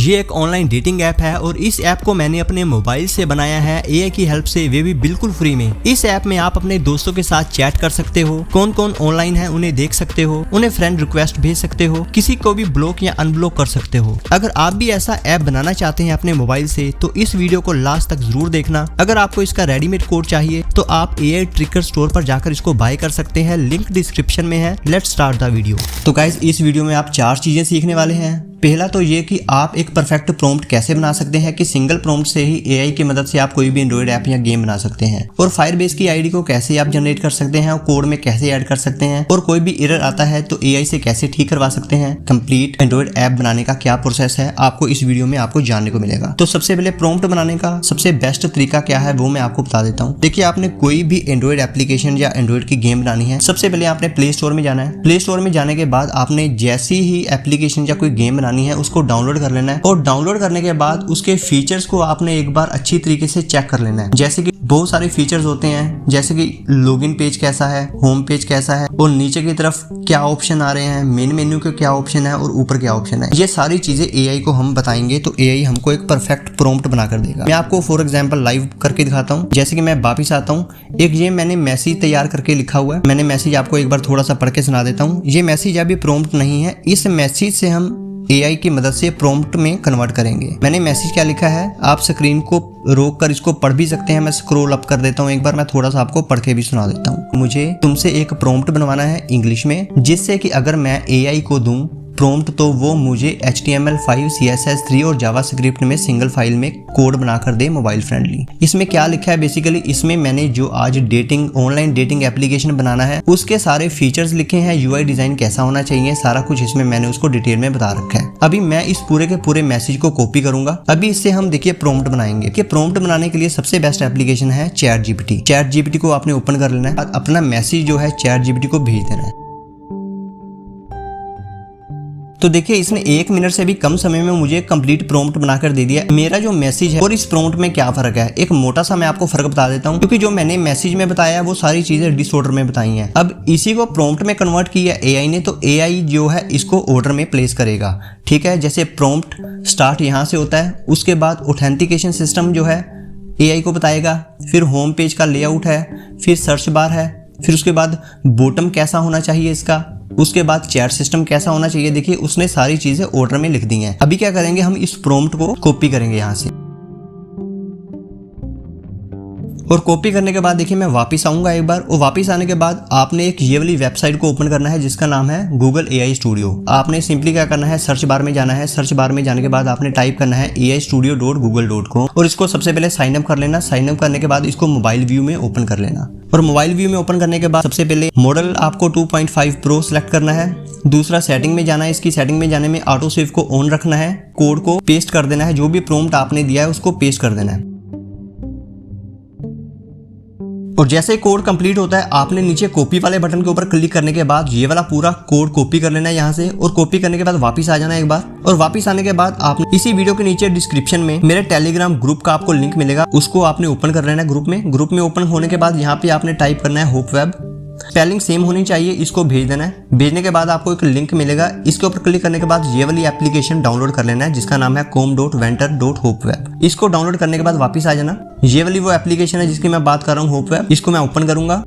ये एक online dating app है और इस ऐप को मैंने अपने मोबाइल से बनाया है एआई की हेल्प से, वे भी बिल्कुल फ्री में। इस ऐप में आप अपने दोस्तों के साथ चैट कर सकते हो, कौन कौन ऑनलाइन है उन्हें देख सकते हो, उन्हें फ्रेंड रिक्वेस्ट भेज सकते हो, किसी को भी ब्लॉक या अनब्लॉक कर सकते हो। अगर आप भी ऐसा ऐप बनाना चाहते हैं अपने मोबाइल से तो इस वीडियो को लास्ट तक जरूर देखना। अगर आपको इसका रेडीमेड कोड चाहिए तो आप एआई ट्रिकर स्टोर पर जाकर इसको बाय कर सकते हैं, लिंक डिस्क्रिप्शन में है। Let's start the video. तो गाइस, इस वीडियो में आप 4 चीजें सीखने वाले हैं। पहला तो ये कि आप एक परफेक्ट प्रॉम्प्ट कैसे बना सकते हैं कि सिंगल प्रॉम्प्ट से ही एआई की मदद से आप कोई भी एंड्रॉइड ऐप या गेम बना सकते हैं, और फायरबेस की आईडी को कैसे आप जनरेट कर सकते हैं और कोड में कैसे ऐड कर सकते हैं, और कोई भी एरर आता है तो एआई से कैसे ठीक करवा सकते हैं। कंप्लीट एंड्रॉइड ऐप बनाने का क्या प्रोसेस है आपको इस वीडियो में आपको जानने को मिलेगा। तो सबसे पहले प्रॉम्प्ट बनाने का सबसे बेस्ट तरीका क्या है वो मैं आपको बता देता हूँ। देखिए, आपने कोई भी एंड्रॉइड एप्लीकेशन या एंड्रॉइड की गेम बनानी है, सबसे पहले आपने प्ले स्टोर में जाना है। प्ले स्टोर में जाने के बाद आपने जैसी ही एप्लीकेशन या कोई गेम बनानी है उसको डाउनलोड कर लेना है, और डाउनलोड करने के बाद उसके फीचर्स को आपने एक बार अच्छी तरीके से चेक कर लेना है। जैसे कि बहुत सारे फीचर्स होते हैं, जैसे कि लॉगिन पेज कैसा है, होम पेज कैसा है, और नीचे की तरफ क्या ऑप्शन आ रहे हैं, मेन मेन्यू के क्या ऑप्शन है और ऊपर क्या ऑप्शन है। ये सारी चीजें एआई को हम बताएंगे तो एआई हमको एक परफेक्ट प्रॉम्प्ट बनाकर देगा। मैं आपको फॉर एग्जांपल लाइव करके दिखाता हूँ। जैसे कि मैं वापिस आता हूँ, एक ये मैंने मैसेज तैयार करके लिखा हुआ है। मैंने मैसेज आपको एक बार थोड़ा सा पढ़ के सुना देता हूँ। ये मैसेज अभी प्रॉम्प्ट नहीं है, इस मैसेज से हम एआई की मदद से प्रॉम्प्ट में कन्वर्ट करेंगे। मैंने मैसेज क्या लिखा है, आप स्क्रीन को रोक कर इसको पढ़ भी सकते हैं। मैं स्क्रॉल अप कर देता हूँ, एक बार मैं थोड़ा सा आपको पढ़ के भी सुना देता हूँ। मुझे तुमसे एक प्रॉम्प्ट बनवाना है इंग्लिश में, जिससे कि अगर मैं एआई को दूं प्रॉम्प्ट तो वो मुझे HTML5, CSS3 और जावास्क्रिप्ट में सिंगल फाइल में कोड बनाकर दे मोबाइल फ्रेंडली। इसमें क्या लिखा है बेसिकली, इसमें मैंने जो आज ऑनलाइन डेटिंग एप्लीकेशन बनाना है उसके सारे फीचर्स लिखे हैं, UI डिजाइन कैसा होना चाहिए, सारा कुछ इसमें मैंने उसको डिटेल में बता रखा है। अभी मैं इस पूरे के पूरे मैसेज को कॉपी करूंगा। अभी इससे हम देखिए प्रॉम्प्ट बनाएंगे। कि प्रॉम्प्ट बनाने के लिए सबसे बेस्ट एप्लीकेशन है ChatGPT। ChatGPT को आपने ओपन कर लेना है, अपना मैसेज जो है ChatGPT को भेज देना है। तो देखिए, इसने 1 मिनट से भी कम समय में मुझे कंप्लीट प्रॉम्प्ट बनाकर दे दिया। मेरा जो मैसेज है और इस प्रॉम्प्ट में क्या फर्क है, एक मोटा सा मैं आपको फर्क बता देता हूँ, क्योंकि जो मैंने मैसेज में बताया है वो सारी चीजें डिसऑर्डर में बताई हैं। अब इसी को प्रॉम्प्ट में कन्वर्ट किया एआई ने, तो एआई जो है इसको ऑर्डर में प्लेस करेगा। ठीक है, जैसे प्रॉम्प्ट स्टार्ट यहाँ से होता है, उसके बाद ऑथेंटिकेशन सिस्टम जो है एआई को बताएगा, फिर होम पेज का लेआउट है, फिर सर्च बार है, फिर उसके बाद बॉटम कैसा होना चाहिए इसका, उसके बाद चैट सिस्टम कैसा होना चाहिए। देखिए, उसने सारी चीजें ऑर्डर में लिख दी हैं। अभी क्या करेंगे, हम इस प्रॉम्प्ट को कॉपी करेंगे यहाँ से, और कॉपी करने के बाद देखिए मैं वापस आऊंगा एक बार, और वापस आने के बाद आपने एक ये वाली वेबसाइट को ओपन करना है जिसका नाम है गूगल AI स्टूडियो। आपने सिंपली क्या करना है, सर्च बार में जाना है। सर्च बार में जाने के बाद आपने टाइप करना है aistudio.google.com, और इसको सबसे पहले साइन अप कर लेना। साइन अप करने के बाद इसको मोबाइल व्यू में ओपन कर लेना, और मोबाइल व्यू में ओपन करने के बाद सबसे पहले मॉडल आपको 2.5 प्रो सेलेक्ट करना है। दूसरा सेटिंग में जाना है, इसकी सेटिंग में जाने में ऑटो सेव को ऑन रखना है। कोड को पेस्ट कर देना है, जो भी प्रॉम्प्ट आपने दिया है उसको पेस्ट कर देना है। और जैसे कोड कंप्लीट होता है, आपने नीचे कॉपी वाले बटन के ऊपर क्लिक करने के बाद ये वाला पूरा कोड कॉपी कर लेना है यहाँ से, और कॉपी करने के बाद वापस आ जाना है एक बार। और वापस आने के बाद आपने इसी वीडियो के नीचे डिस्क्रिप्शन में मेरे टेलीग्राम ग्रुप का आपको लिंक मिलेगा, उसको आपने ओपन कर लेना है ग्रुप में ओपन होने के बाद यहाँ पे आपने टाइप करना है होप वेब। स्पेलिंग सेम होनी चाहिए, इसको भेज देना है। भेजने के बाद आपको एक लिंक मिलेगा, इसके ऊपर क्लिक करने के बाद ये वाली एप्लीकेशन डाउनलोड कर लेना है जिसका नाम है com.venture.hopeweb। इसको डाउनलोड करने के बाद वापस आ जाना। ये वाली वो एप्लीकेशन है जिसकी मैं बात कर रहा हूँ, होपवेब। इसको मैं ओपन करूंगा,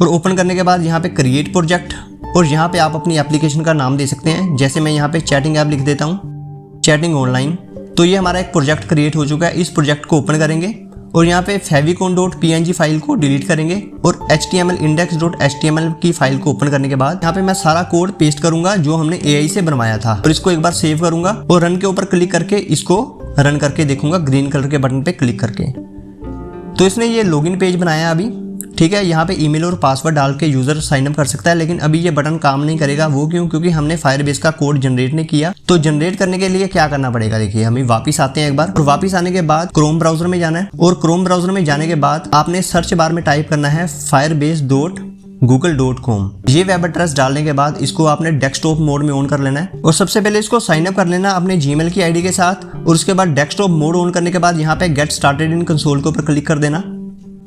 और ओपन करने के बाद यहाँ पे क्रिएट प्रोजेक्ट, और यहाँ पे आप अपनी एप्लीकेशन का नाम दे सकते हैं। जैसे मैं यहाँ पे चैटिंग ऐप लिख देता हूँ, चैटिंग ऑनलाइन। तो ये हमारा एक प्रोजेक्ट क्रिएट हो चुका है। इस प्रोजेक्ट को ओपन करेंगे, और यहाँ पे favicon.png फाइल को डिलीट करेंगे, और HTML index.html की फाइल को ओपन करने के बाद यहाँ पे मैं सारा कोड पेस्ट करूंगा जो हमने एआई से बनवाया था, और इसको एक बार सेव करूंगा, और रन के ऊपर क्लिक करके इसको रन करके देखूंगा ग्रीन कलर के बटन पे क्लिक करके। तो इसने ये लॉगिन पेज बनाया अभी। ठीक है, यहाँ पे ईमेल और पासवर्ड डाल के यूजर साइन अप कर सकता है, लेकिन अभी ये बटन काम नहीं करेगा। वो क्यों? क्योंकि हमने फायरबेस का कोड जनरेट नहीं किया। तो जनरेट करने के लिए क्या करना पड़ेगा, देखिए हम वापस आते हैं एक बार, और वापस आने के बाद क्रोम ब्राउजर में जाना है, और क्रोम ब्राउजर में जाने के बाद आपने सर्च बार में टाइप करना है firebase.google.com। ये वेब एड्रेस डालने के बाद इसको आपने डेस्कटॉप मोड में ऑन कर लेना है, और सबसे पहले इसको साइन अप कर लेना अपने जीमेल की आईडी के साथ, और उसके बाद डेस्कटॉप मोड ऑन करने के बाद यहाँ पे गेट स्टार्टेड इन कंसोल के ऊपर क्लिक कर देना।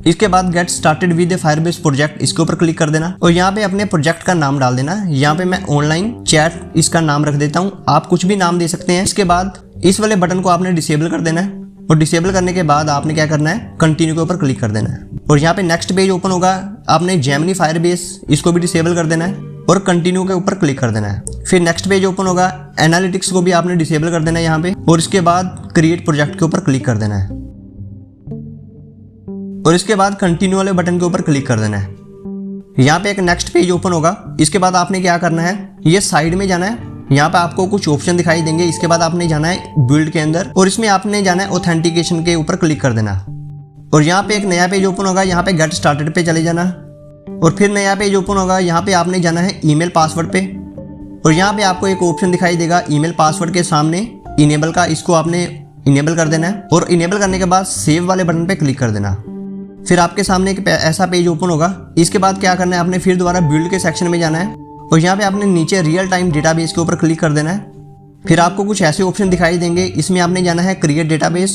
इसके बाद get started with Firebase project, इसके ऊपर क्लिक कर देना और यहाँ पे अपने प्रोजेक्ट का नाम डाल देना। यहाँ पे मैं ऑनलाइन चैट इसका नाम रख देता हूँ, आप कुछ भी नाम दे सकते हैं। इसके बाद इस वाले बटन को आपने डिसेबल कर देना है और डिसेबल करने के बाद आपने क्या करना है, कंटिन्यू के ऊपर क्लिक कर देना है और यहाँ पे नेक्स्ट पेज ओपन होगा। आपने जेमिनी फायरबेस इसको भी डिसेबल कर देना है और कंटिन्यू के ऊपर क्लिक कर देना है। फिर नेक्स्ट पेज ओपन होगा, एनालिटिक्स को भी आपने डिसेबल कर देना है यहाँ पे और इसके बाद क्रिएट प्रोजेक्ट के ऊपर क्लिक कर देना है और इसके बाद कंटिन्यू वाले बटन के ऊपर क्लिक कर देना है। यहाँ पे एक नेक्स्ट पेज ओपन होगा। इसके बाद आपने क्या करना है, ये साइड में जाना है, यहाँ पे आपको कुछ ऑप्शन दिखाई देंगे। इसके बाद आपने जाना है बिल्ड के अंदर और इसमें आपने जाना है ऑथेंटिकेशन के ऊपर क्लिक कर देना और यहाँ पे एक नया पेज ओपन होगा। यहाँ पे गेट स्टार्टेड पे चले जाना और फिर नया पेज ओपन होगा। यहाँ पे आपने जाना है ईमेल पासवर्ड पे और यहाँ पे आपको एक ऑप्शन दिखाई देगा ईमेल पासवर्ड के सामने इनेबल का, इसको आपने इनेबल कर देना है और इनेबल करने के बाद सेव वाले बटन पे क्लिक कर देना। फिर आपके सामने एक ऐसा पेज ओपन होगा। इसके बाद क्या करना है, आपने फिर दोबारा बिल्ड के सेक्शन में जाना है और यहाँ पे आपने नीचे रियल टाइम डेटाबेस के ऊपर क्लिक कर देना है। फिर आपको कुछ ऐसे ऑप्शन दिखाई देंगे, इसमें आपने जाना है क्रिएट डेटाबेस।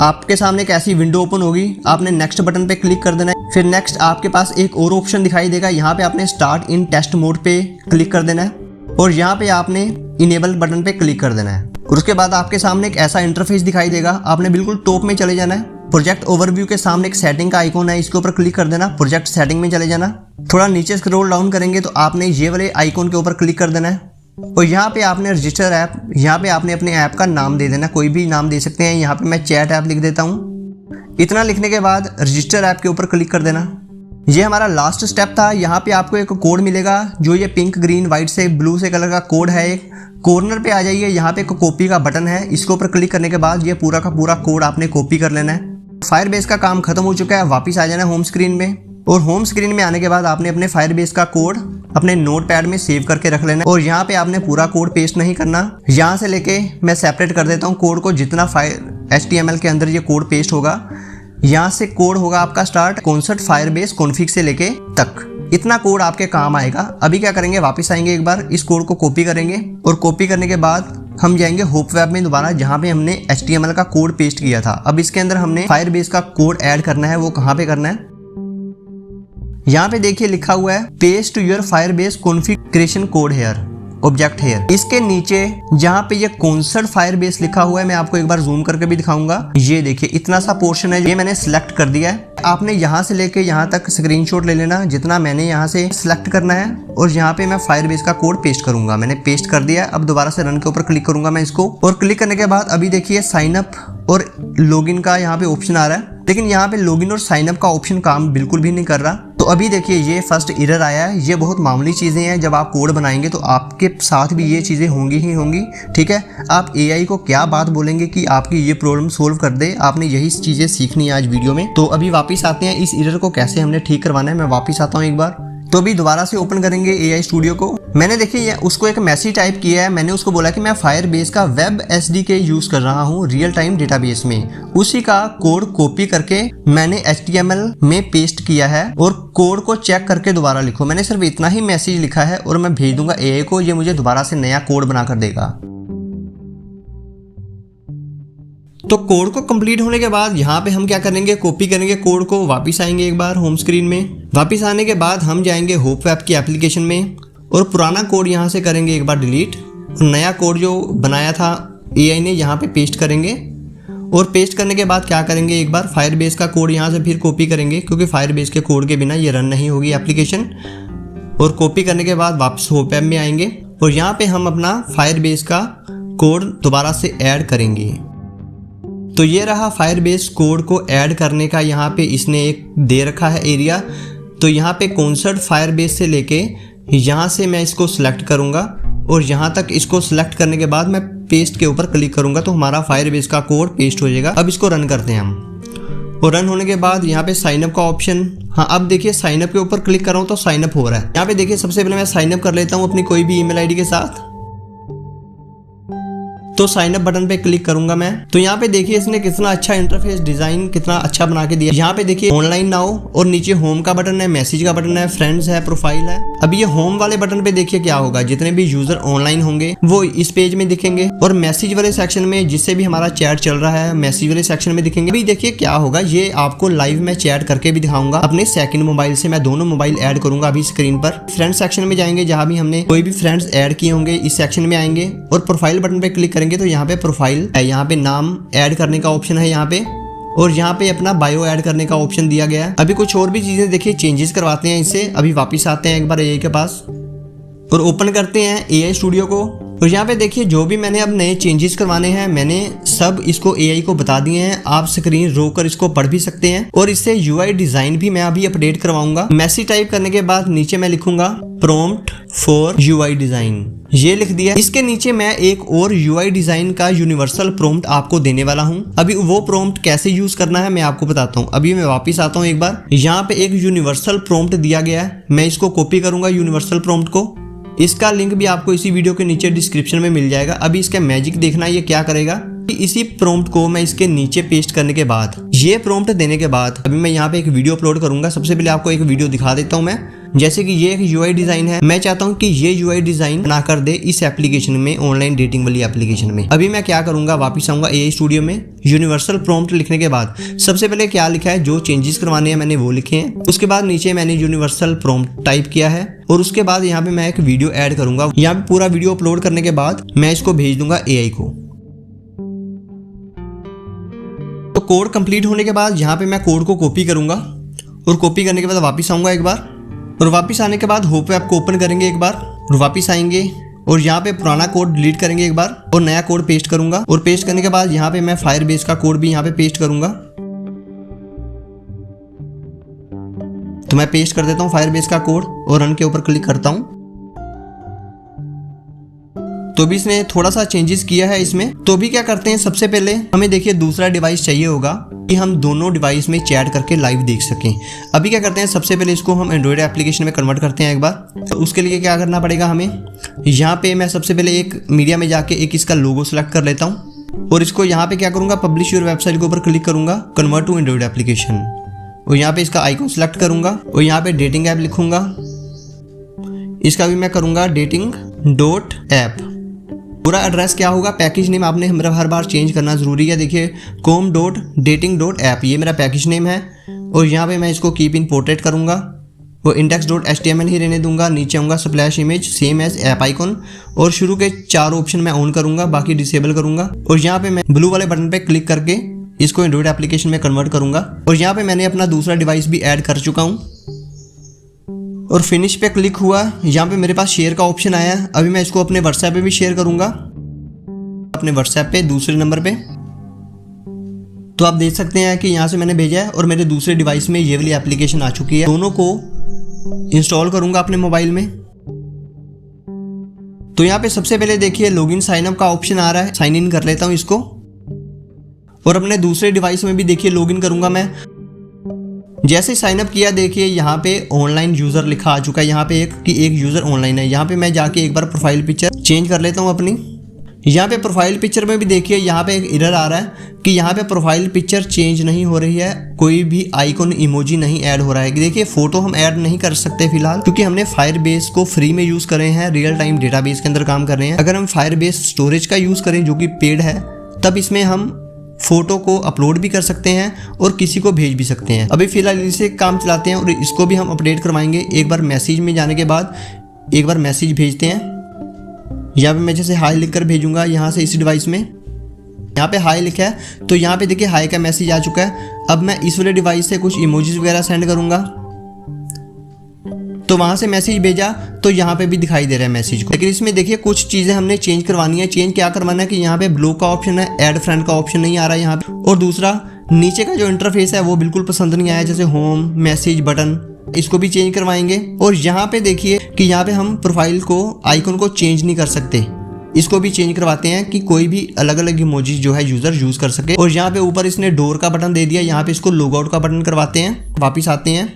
आपके सामने एक ऐसी विंडो ओपन होगी, आपने नेक्स्ट बटन पे क्लिक कर देना है। फिर नेक्स्ट आपके पास एक और ऑप्शन दिखाई देगा, यहाँ पे आपने स्टार्ट इन टेस्ट मोड पे क्लिक कर देना है और यहाँ पे आपने इनेबल बटन पे क्लिक कर देना है और उसके बाद आपके सामने एक ऐसा इंटरफेस दिखाई देगा। आपने बिल्कुल टॉप में चले जाना है, प्रोजेक्ट ओवरव्यू के सामने एक सेटिंग का आइकॉन है, इसके ऊपर क्लिक कर देना, प्रोजेक्ट सेटिंग में चले जाना। थोड़ा नीचे स्क्रॉल डाउन करेंगे तो आपने ये वाले आइकॉन के ऊपर क्लिक कर देना है और यहाँ पे आपने रजिस्टर ऐप, यहाँ पे आपने अपने ऐप का नाम दे देना, कोई भी नाम दे सकते हैं। यहाँ पे मैं चैट ऐप लिख देता हूँ। इतना लिखने के बाद रजिस्टर ऐप के ऊपर क्लिक कर देना। ये हमारा लास्ट स्टेप था। यहाँ पे आपको एक कोड मिलेगा, जो ये पिंक ग्रीन व्हाइट से ब्लू से कलर का कोड है। एक कॉर्नर पे आ जाइए, यहाँ पे एक कॉपी का बटन है, इसके ऊपर क्लिक करने के बाद ये पूरा का पूरा कोड आपने कॉपी कर लेना है। फायरबेस का काम खत्म हो चुका है, वापस आ जाना होम स्क्रीन में और होम स्क्रीन में आने के बाद आपने अपने फायरबेस का कोड अपने नोटपैड में सेव करके रख लेना और यहाँ पे आपने पूरा कोड पेस्ट नहीं करना। यहाँ से लेके मैं सेपरेट कर देता हूँ कोड को, जितना HTML के अंदर ये कोड पेस्ट होगा, यहाँ से कोड होगा आपका स्टार्ट कॉन्सेप्ट फायरबेस कॉन्फिग से लेके तक, इतना कोड आपके काम आएगा। अभी क्या करेंगे, वापस आएंगे, एक बार इस कोड को कॉपी करेंगे और कॉपी करने के बाद हम जाएंगे होप वेब में दोबारा, जहाँ पे हमने HTML का कोड पेस्ट किया था। अब इसके अंदर हमने फायरबेस का कोड ऐड करना है, वो कहाँ पे करना है, यहाँ पे देखिए लिखा हुआ है paste your Firebase configuration code here object here. इसके नीचे जहाँ पे ये कॉन्सर्ट फायरबेस लिखा हुआ है, मैं आपको एक बार जूम करके भी दिखाऊंगा। ये देखिए इतना सा पोर्शन है, ये मैंने सिलेक्ट कर दिया है। आपने यहाँ से लेके यहाँ तक स्क्रीनशॉट ले लेना, जितना मैंने यहाँ से सिलेक्ट करना है और यहाँ पे मैं फायरबेस का कोड पेस्ट करूंगा। मैंने पेस्ट कर दिया। अब दोबारा से रन के ऊपर क्लिक करूंगा मैं इसको और क्लिक करने के बाद अभी देखिए साइन अप और लॉगिन का यहाँ पे ऑप्शन आ रहा है, लेकिन यहाँ पे लॉगिन और साइन अप का ऑप्शन काम बिल्कुल भी नहीं कर रहा। तो अभी देखिए ये फर्स्ट एरर आया है। ये बहुत मामूली चीज़ें हैं, जब आप कोड बनाएंगे तो आपके साथ भी ये चीज़ें होंगी ही होंगी। ठीक है, आप AI को क्या बात बोलेंगे कि आपकी ये प्रॉब्लम सोल्व कर दे, आपने यही चीज़ें सीखनी है आज वीडियो में। तो अभी वापस आते हैं, इस एरर को कैसे हमने ठीक करवाना है। मैं वापस आता हूँ एक बार। तो अभी दोबारा से ओपन करेंगे AI स्टूडियो को। मैंने देखिए उसको एक मैसेज टाइप किया है, मैंने उसको बोला कि मैं फायरबेस का वेब SDK यूज कर रहा हूँ रियल टाइम डेटाबेस में। उसी का कोड कॉपी करके मैंने HTML में पेस्ट किया है और कोड को चेक करके दोबारा लिखो। मैंने सिर्फ इतना ही मैसेज लिखा है और मैं भेज दूंगा AI को, ये मुझे दोबारा से नया कोड बना कर देगा। तो कोड को कंप्लीट होने के बाद यहाँ पे हम क्या करेंगे, कॉपी करेंगे कोड को, वापस आएंगे एक बार होम स्क्रीन में। वापस आने के बाद हम जाएंगे होप वेब की एप्लीकेशन में और पुराना कोड यहाँ से करेंगे एक बार डिलीट और नया कोड जो बनाया था AI ने यहाँ पे पेस्ट करेंगे और पेस्ट करने के बाद क्या करेंगे, एक बार फायरबेस का कोड यहाँ से फिर कॉपी करेंगे, क्योंकि फायरबेस के कोड के बिना ये रन नहीं होगी एप्लीकेशन। और कॉपी करने के बाद वापस होप वेब में आएंगे और यहाँ पे हम अपना फायरबेस का कोड दोबारा से ऐड करेंगे। तो ये रहा फायरबेस कोड को ऐड करने का, यहाँ पे इसने एक दे रखा है एरिया। तो यहाँ पे कॉन्सर्ट फायरबेस से लेके यहाँ से मैं इसको सिलेक्ट करूँगा और यहाँ तक इसको सिलेक्ट करने के बाद मैं पेस्ट के ऊपर क्लिक करूँगा तो हमारा फायरबेस का कोड पेस्ट हो जाएगा। अब इसको रन करते हैं हम और रन होने के बाद यहाँ पे साइन अप का ऑप्शन, हाँ अब देखिए साइन अप के ऊपर क्लिक कर रहा हूँ तो साइन अप हो रहा है। यहाँ पे देखिए सबसे पहले मैं साइन अप कर लेता हूँ अपनी कोई भी ईमेल आईडी के साथ। तो साइन अप बटन पे क्लिक करूंगा मैं। तो यहाँ पे देखिए इसने कितना अच्छा इंटरफेस डिजाइन कितना अच्छा बना के दिया। यहाँ पे देखिए ऑनलाइन नाउ और नीचे होम का बटन है, मैसेज का बटन है, फ्रेंड्स है, प्रोफाइल है। अभी ये होम वाले बटन पे देखिए क्या होगा, जितने भी यूजर ऑनलाइन होंगे वो इस पेज में दिखेंगे और मैसेज वाले सेक्शन में जिससे भी हमारा चैट चल रहा है मैसेज वाले सेक्शन में दिखेंगे। अभी देखिए क्या होगा, ये आपको लाइव में चैट करके भी दिखाऊंगा अपने सेकंड मोबाइल से। मैं दोनों मोबाइल ऐड करूंगा अभी स्क्रीन पर। फ्रेंड्स सेक्शन में जाएंगे, जहां भी हमने कोई भी फ्रेंड्स ऐड किए होंगे इस सेक्शन में आएंगे और प्रोफाइल बटन पे क्लिक करेंगे तो यहाँ पे प्रोफाइल है, यहाँ पे नाम ऐड करने का ऑप्शन है यहाँ पे, और यहाँ पे अपना बायो ऐड करने का ऑप्शन दिया गया है। अभी कुछ और भी चीजें देखिए चेंजेस करवाते हैं इससे। अभी वापस आते हैं एक बार एआई के पास और ओपन करते हैं एआई स्टूडियो को। और यहाँ पे देखिए जो भी मैंने अब नए चेंजेस करवाने हैं मैंने सब इसको एआई को बता दिए हैं। आप स्क्रीन रोक इसको पढ़ भी सकते हैं और इससे यूआई डिजाइन भी मैं अभी अपडेट करवाऊंगा। मैसेज टाइप करने के बाद नीचे मैं लिखूंगा प्रॉम्प्ट फॉर यूआई डिजाइन, ये लिख दिया। इसके नीचे मैं एक और यूआई डिजाइन का यूनिवर्सल प्रॉम्प्ट आपको देने वाला हूं। अभी वो प्रॉम्प्ट कैसे यूज करना है मैं आपको बताता हूं। अभी मैं वापस आता हूं एक बार। यहाँ पे एक यूनिवर्सल प्रॉम्प्ट दिया गया है, मैं इसको कॉपी करूंगा यूनिवर्सल प्रॉम्प्ट को। इसका लिंक भी आपको इसी वीडियो के नीचे डिस्क्रिप्शन में मिल जाएगा। अभी इसका मैजिक देखना ये क्या करेगा। इसी प्रॉम्प्ट को मैं इसके नीचे पेस्ट करने के बाद, ये प्रॉम्प्ट देने के बाद अभी मैं यहाँ पे एक वीडियो अपलोड करूंगा। सबसे पहले आपको एक वीडियो दिखा देता हूँ मैं। जैसे कि ये एक यूआई डिजाइन है, मैं चाहता हूँ कि ये यूआई डिजाइन बना कर दे इस एप्लीकेशन में, ऑनलाइन डेटिंग वाली एप्लीकेशन में। अभी मैं क्या करूंगा, वापस आऊंगा एआई स्टूडियो में। यूनिवर्सल प्रॉम्प्ट लिखने के बाद सबसे पहले क्या लिखा है, जो चेंजेस करवाने हैं मैंने वो लिखे हैं। उसके बाद नीचे मैंने यूनिवर्सल प्रॉम्प्ट टाइप किया है और उसके बाद यहाँ पे मैं एक वीडियो ऐड करूंगा। यहाँ पे पूरा वीडियो अपलोड करने के बाद मैं इसको भेज दूंगा एआई को। तो कोड कंप्लीट होने के बाद यहाँ पे मैं कोड को कॉपी करूंगा और कॉपी करने के बाद वापस आऊंगा एक बार। और वापस आने के बाद होप ऐप को ओपन करेंगे एक बार और वापस आएंगे और यहाँ पे पुराना कोड डिलीट करेंगे एक बार और नया कोड पेस्ट करूंगा। और पेस्ट करने के बाद यहाँ पे मैं फायरबेस का कोड भी यहाँ पे पेस्ट करूंगा। तो मैं पेस्ट कर देता हूँ फायरबेस का कोड और रन के ऊपर क्लिक करता हूँ। तो भी इसने थोड़ा सा चेंजेस किया है इसमें। तो भी क्या करते हैं, सबसे पहले हमें देखिए दूसरा डिवाइस चाहिए होगा कि हम दोनों डिवाइस में चैट करके लाइव देख सकें। अभी क्या करते हैं, सबसे पहले इसको हम एंड्रॉइड एप्लीकेशन में कन्वर्ट करते हैं एक बार। तो उसके लिए क्या करना पड़ेगा हमें, यहाँ पे मैं सबसे पहले एक मीडिया में जाके एक इसका लोगो सेलेक्ट कर लेता हूँ और इसको यहाँ पे क्या करूँगा, पब्लिश योर वेबसाइट के ऊपर क्लिक करूँगा, कन्वर्ट टू एंड्रॉइड एप्लीकेशन, और यहाँ पे इसका आइकॉन सेलेक्ट करूँगा और यहाँ पे डेटिंग ऐप लिखूंगा। इसका भी मैं करूँगा dating.app। पूरा एड्रेस क्या होगा, पैकेज नेम आपने हर बार चेंज करना जरूरी है। देखिए com.dating.app ये मेरा पैकेज नेम है और यहाँ पे मैं इसको कीप इन पोर्ट्रेट करूँगा, वो index.html ही रहने दूंगा। नीचे आऊँगा splash image same as app icon और शुरू के 4 ऑप्शन मैं ऑन करूँगा, बाकी डिसेबल करूँगा। और यहाँ पे मैं ब्लू वाले बटन पे क्लिक करके इसको एंड्रॉइड एप्लीकेशन में कन्वर्ट करूँगा। और यहाँ पे मैंने अपना दूसरा डिवाइस भी ऐड कर चुका हूँ और फिनिश पे क्लिक हुआ। यहाँ पे मेरे पास शेयर का ऑप्शन आया। अभी मैं इसको अपने व्हाट्सएप पे भी शेयर करूंगा, अपने व्हाट्सएप पे दूसरे नंबर पे। तो आप देख सकते हैं कि यहाँ से मैंने भेजा है और मेरे दूसरे डिवाइस में ये वाली एप्लीकेशन आ चुकी है। दोनों को इंस्टॉल करूंगा अपने मोबाइल में। तो यहाँ पे सबसे पहले देखिए लॉगिन साइन अप का ऑप्शन आ रहा है, साइन इन कर लेता हूँ इसको और अपने दूसरे डिवाइस में भी देखिए लॉगिन करूंगा मैं। जैसे साइन अप किया देखिए यहाँ पे ऑनलाइन यूजर लिखा आ चुका है, यहाँ पे एक यूजर ऑनलाइन है। यहाँ पे मैं जाके एक बार प्रोफाइल पिक्चर चेंज कर लेता हूँ अपनी। यहाँ पे प्रोफाइल पिक्चर में भी देखिए यहाँ पे एक एरर आ रहा है कि यहाँ पे प्रोफाइल पिक्चर चेंज नहीं हो रही है, कोई भी आइकॉन इमोजी नहीं ऐड हो रहा है। देखिए फोटो हम ऐड नहीं कर सकते फिलहाल, क्योंकि हमने फायरबेस को फ्री में यूज कर रहे हैं, रियल टाइम डेटाबेस के अंदर काम कर रहे हैं। अगर हम फायरबेस स्टोरेज का यूज करें जो कि पेड है, तब इसमें हम फोटो को अपलोड भी कर सकते हैं और किसी को भेज भी सकते हैं। अभी फिलहाल इसे काम चलाते हैं और इसको भी हम अपडेट करवाएंगे। एक बार मैसेज में जाने के बाद एक बार मैसेज भेजते हैं। यहाँ पे मैं जैसे हाई लिखकर भेजूंगा यहाँ से इस डिवाइस में, यहाँ पे हाई लिखा है तो यहाँ पे देखिए हाई का मैसेज आ चुका है। अब मैं इस वाले डिवाइस से कुछ इमोजीज वगैरह सेंड करूंगा, तो वहां से मैसेज भेजा तो यहाँ पे भी दिखाई दे रहा है मैसेज को। लेकिन इसमें देखिए कुछ चीजें हमने चेंज करवानी है। चेंज क्या करवाना है कि यहाँ पे ब्लू का ऑप्शन है, ऐड फ्रेंड का ऑप्शन नहीं आ रहा है यहाँ पे। और दूसरा नीचे का जो इंटरफेस है वो बिल्कुल पसंद नहीं आया, जैसे होम मैसेज बटन, इसको भी चेंज करवाएंगे। और यहाँ पे देखिए कि यहाँ पे हम प्रोफाइल को आइकन को चेंज नहीं कर सकते, इसको भी चेंज करवाते हैं कि कोई भी अलग अलग इमोजीज जो है यूजर यूज कर सके। और यहाँ पे ऊपर इसने डोर का बटन दे दिया, यहाँ पे इसको लॉग आउट का बटन करवाते हैं। वापिस आते हैं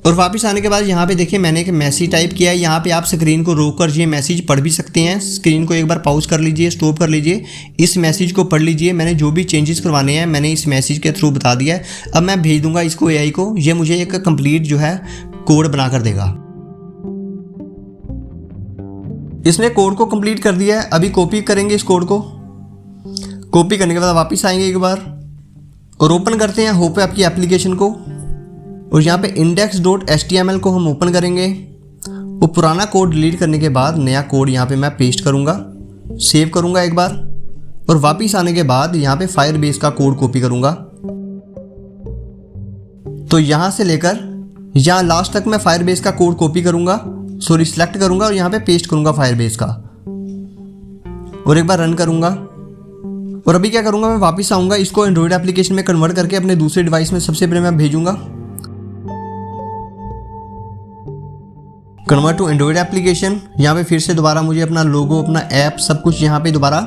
और वापस आने के बाद यहाँ पे देखिए मैंने एक मैसेज टाइप किया है। यहाँ पे आप स्क्रीन को रोक कर ये मैसेज पढ़ भी सकते हैं। स्क्रीन को एक बार पॉज कर लीजिए, स्टॉप कर लीजिए, इस मैसेज को पढ़ लीजिए। मैंने जो भी चेंजेस करवाने हैं मैंने इस मैसेज के थ्रू बता दिया है। अब मैं भेज दूंगा इसको एआई को, ये मुझे एक कंप्लीट जो है कोड बना कर देगा। इसने कोड को कंप्लीट कर दिया है। अभी कॉपी करेंगे इस कोड को। कॉपी करने के बाद वापस आएंगे एक बार और ओपन करते हैं होप ऐप की एप्लीकेशन को। और यहाँ पे index.html को हम ओपन करेंगे। वो पुराना कोड डिलीट करने के बाद नया कोड यहाँ पे मैं पेस्ट करूँगा, सेव करूँगा एक बार और वापस आने के बाद यहाँ पे फायरबेस का कोड कॉपी करूँगा। तो यहाँ से लेकर यहाँ लास्ट तक मैं फायरबेस का कोड कॉपी करूँगा, सॉरी सिलेक्ट करूँगा और यहाँ पे पेस्ट करूँगा फायरबेस का और एक बार रन करूँगा। और अभी क्या करूँगा, मैं वापस आऊँगा, इसको एंड्रॉइड एप्लीकेशन में कन्वर्ट करके अपने दूसरे डिवाइस में सबसे पहले मैं भेजूँगा। Convert to Android application. यहाँ पे फिर से दोबारा मुझे अपना लोगो, अपना ऐप, सब कुछ यहाँ पे दोबारा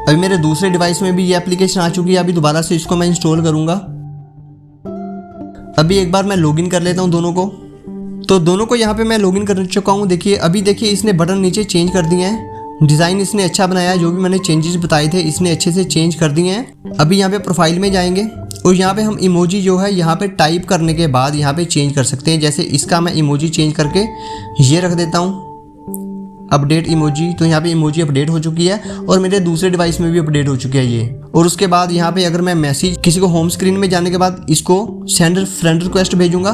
अभी मेरे दूसरे डिवाइस में भी ये एप्लीकेशन आ चुकी है। अभी दोबारा से इसको मैं इंस्टॉल करूँगा। अभी एक बार मैं लॉगिन कर लेता हूँ दोनों को। तो दोनों को यहाँ पे मैं लॉगिन कर चुका हूँ। देखिए अभी देखिए इसने बटन नीचे चेंज कर दिए हैं। डिज़ाइन इसने अच्छा बनाया है, जो भी मैंने चेंजेस बताए थे इसने अच्छे से चेंज कर दिए हैं। अभी यहाँ पे प्रोफाइल में जाएंगे और यहाँ पे हम इमोजी जो है यहाँ पे टाइप करने के बाद यहाँ पे चेंज कर सकते हैं। जैसे इसका मैं इमोजी चेंज करके ये रख देता हूँ अपडेट इमोजी। तो यहाँ पे इमोजी अपडेट हो चुकी है और मेरे दूसरे डिवाइस में भी अपडेट हो चुकी है ये। और उसके बाद यहाँ पे अगर मैं मैसेज किसी को होम स्क्रीन में जाने के बाद इसको सेंड फ्रेंड रिक्वेस्ट भेजूंगा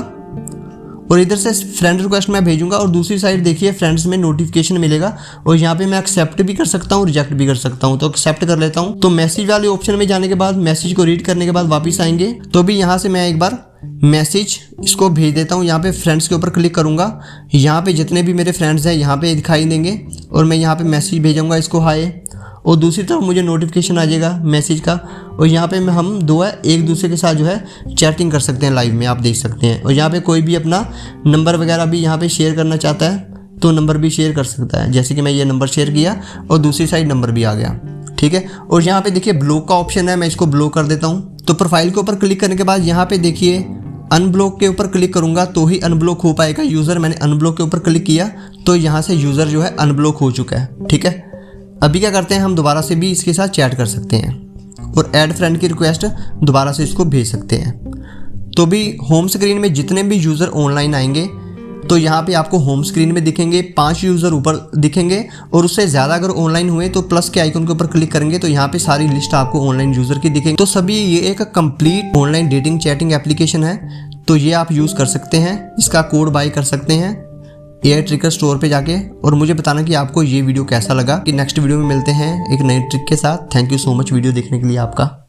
और इधर से फ्रेंड रिक्वेस्ट मैं भेजूंगा और दूसरी साइड देखिए फ्रेंड्स में नोटिफिकेशन मिलेगा और यहाँ पे मैं एक्सेप्ट भी कर सकता हूँ, रिजेक्ट भी कर सकता हूँ। तो एक्सेप्ट कर लेता हूँ। तो मैसेज वाले ऑप्शन में जाने के बाद मैसेज को रीड करने के बाद वापस आएंगे। तो भी यहाँ से मैं एक बार मैसेज इसको भेज देता हूँ। यहाँ पे फ्रेंड्स के ऊपर क्लिक करूँगा, यहाँ पे जितने भी मेरे फ्रेंड्स हैं यहाँ पे दिखाई देंगे और मैं यहाँ पे मैसेज भेजूँगा इसको हाय, और दूसरी तरफ मुझे नोटिफिकेशन आ जाएगा मैसेज का। और यहाँ पे हम दो है एक दूसरे के साथ जो है चैटिंग कर सकते हैं लाइव में, आप देख सकते हैं। और यहाँ पे कोई भी अपना नंबर वगैरह भी यहाँ पे शेयर करना चाहता है तो नंबर भी शेयर कर सकता है। जैसे कि मैं ये नंबर शेयर किया और दूसरी साइड नंबर भी आ गया, ठीक है। और यहाँ पे देखिए ब्लॉक का ऑप्शन है, मैं इसको ब्लॉक कर देता हूँ। तो प्रोफाइल के ऊपर क्लिक करने के बाद यहाँ पे देखिए अनब्लॉक के ऊपर क्लिक करूँगा तो ही अनब्लॉक हो पाएगा यूज़र। मैंने अनब्लॉक के ऊपर क्लिक किया तो यहाँ से यूज़र जो है अनब्लॉक हो चुका है, ठीक है। अभी क्या करते हैं, हम दोबारा से भी इसके साथ चैट कर सकते हैं और ऐड फ्रेंड की रिक्वेस्ट दोबारा से इसको भेज सकते हैं। तो भी होम स्क्रीन में जितने भी यूज़र ऑनलाइन आएंगे तो यहाँ पे आपको होम स्क्रीन में दिखेंगे 5 यूज़र ऊपर दिखेंगे और उससे ज़्यादा अगर ऑनलाइन हुए तो प्लस के आइकन के ऊपर क्लिक करेंगे तो यहाँ पे सारी लिस्ट आपको ऑनलाइन यूज़र की दिखेंगे। तो सभी ये एक complete online dating chatting application है, तो ये आप यूज़ कर सकते हैं। इसका कोड बाय कर सकते हैं एआई ट्रिकर स्टोर पे जाके। और मुझे बताना कि आपको ये वीडियो कैसा लगा। कि नेक्स्ट वीडियो में मिलते हैं एक नई ट्रिक के साथ। Thank you so much video देखने के लिए आपका।